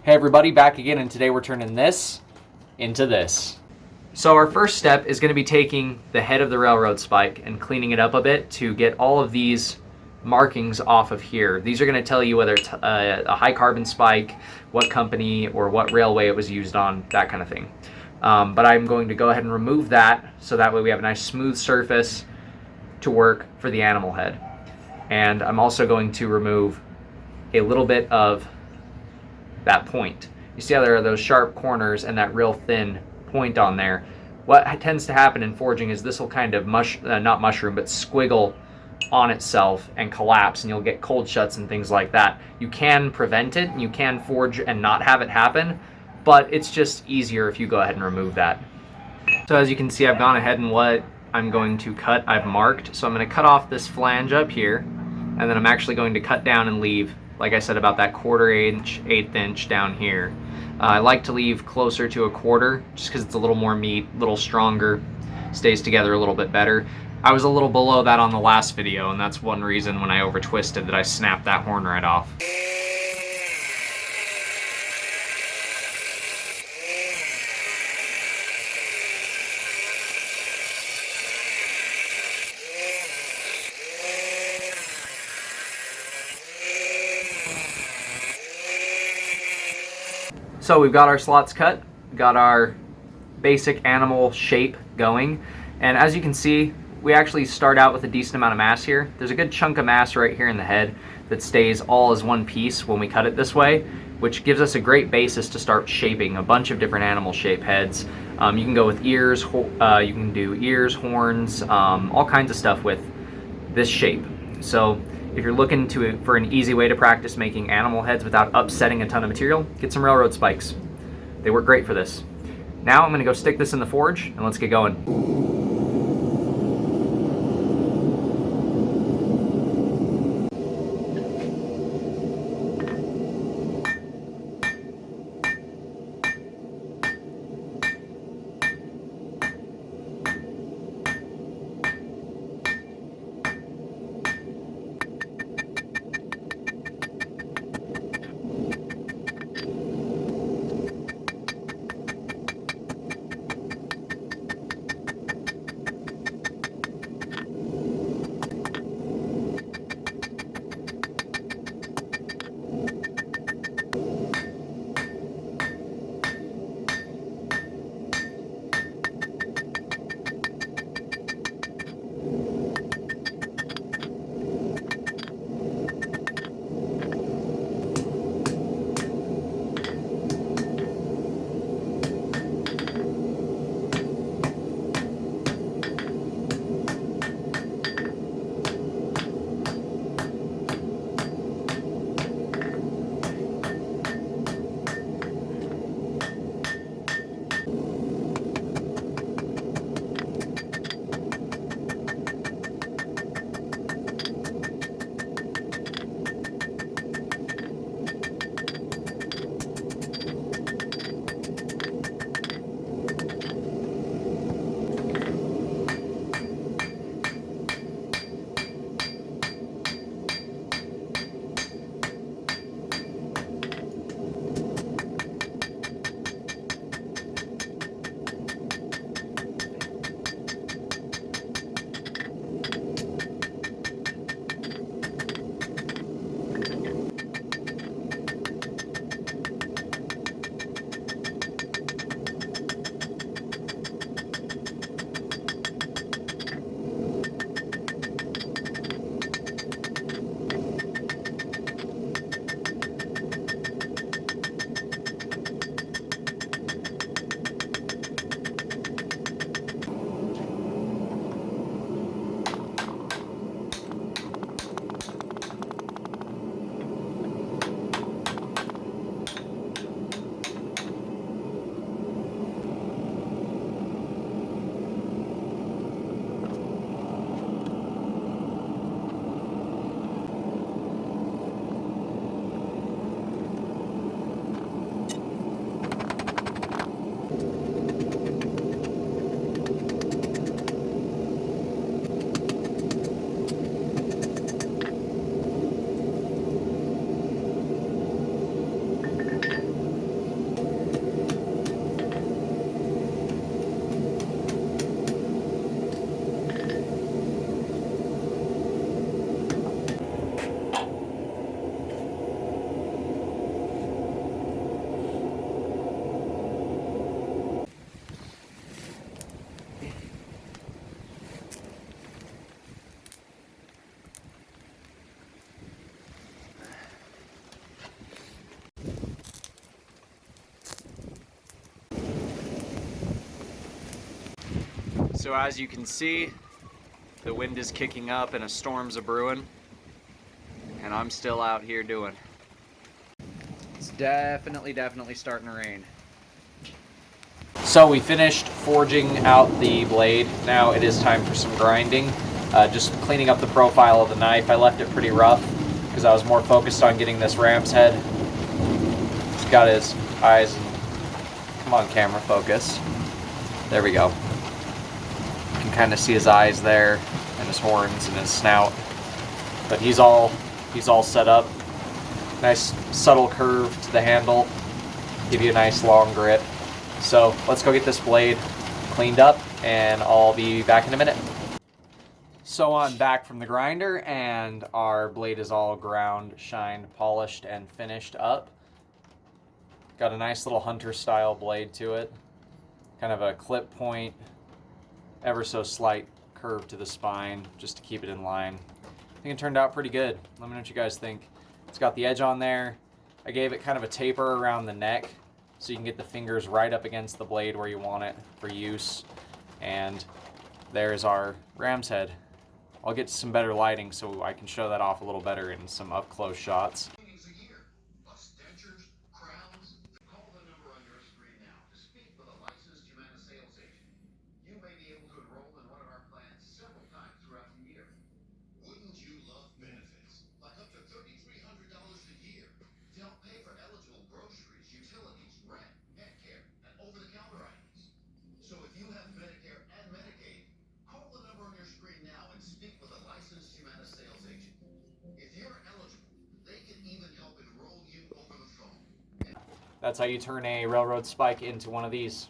Hey everybody, back again, and today we're turning this into this. So our first step is going to be taking the head of the railroad spike and cleaning it up a bit to get all of these markings off of here. These are going to tell you whether it's a high carbon spike, what company or what railway it was used on, that kind of thing. But I'm going to go ahead and remove that so that way we have a nice smooth surface to work for the animal head. And I'm also going to remove a little bit of that point. You see how there are those sharp corners and that real thin point on there. What tends to happen in forging is this will kind of not mushroom, but squiggle on itself and collapse, and you'll get cold shuts and things like that. You can prevent it, and you can forge and not have it happen, but it's just easier if you go ahead and remove that. So as you can see, I've gone ahead and what I'm going to cut, I've marked. So I'm going to cut off this flange up here, and then I'm actually going to cut down and leave, like I said, about that 1/4 inch, 1/8 inch down here. I like to leave closer to 1/4 just because it's a little more meat, a little stronger, stays together a little bit better. I was a little below that on the last video, and that's one reason when I over twisted that I snapped that horn right off. So we've got our slots cut, got our basic animal shape going, and as you can see, we actually start out with a decent amount of mass here. There's a good chunk of mass right here in the head that stays all as one piece when we cut it this way, which gives us a great basis to start shaping a bunch of different animal shape heads. You can go with ears, you can do ears, horns, all kinds of stuff with this shape. So if you're looking for an easy way to practice making animal heads without upsetting a ton of material, get some railroad spikes. They work great for this. Now I'm going to go stick this in the forge, and let's get going. So as you can see, the wind is kicking up and a storm's a brewing, and I'm still out here doing. It's definitely starting to rain. So we finished forging out the blade. Now it is time for some grinding. Just cleaning up the profile of the knife. I left it pretty rough because I was more focused on getting this ram's head. He's got his eyes, come on camera, focus. There we go. You can kind of see his eyes there and his horns and his snout. But he's all set up. Nice subtle curve to the handle. Give you a nice long grip. So let's go get this blade cleaned up and I'll be back in a minute. So I'm back from the grinder and our blade is all ground, shined, polished, and finished up. Got a nice little hunter style blade to it. Kind of a clip point, ever so slight curve to the spine just to keep it in line. I think it turned out pretty good. Let me know what you guys think. It's got the edge on there. I gave it kind of a taper around the neck so you can get the fingers right up against the blade where you want it for use. And there's our ram's head. I'll get some better lighting so I can show that off a little better in some up-close shots. Call the number on your screen now to speak with a licensed Humana sales agent. You may be able to enroll in one of our plans several times throughout the year. Wouldn't you love benefits? Like up to $3,300 a year to help pay for eligible groceries, utilities, rent, pet care, and over-the-counter items. So if you have Medicare and Medicaid, call the number on your screen now and speak with a licensed Humana sales agent. If you're eligible, they can even help enroll you over the phone. That's how you turn a railroad spike into one of these.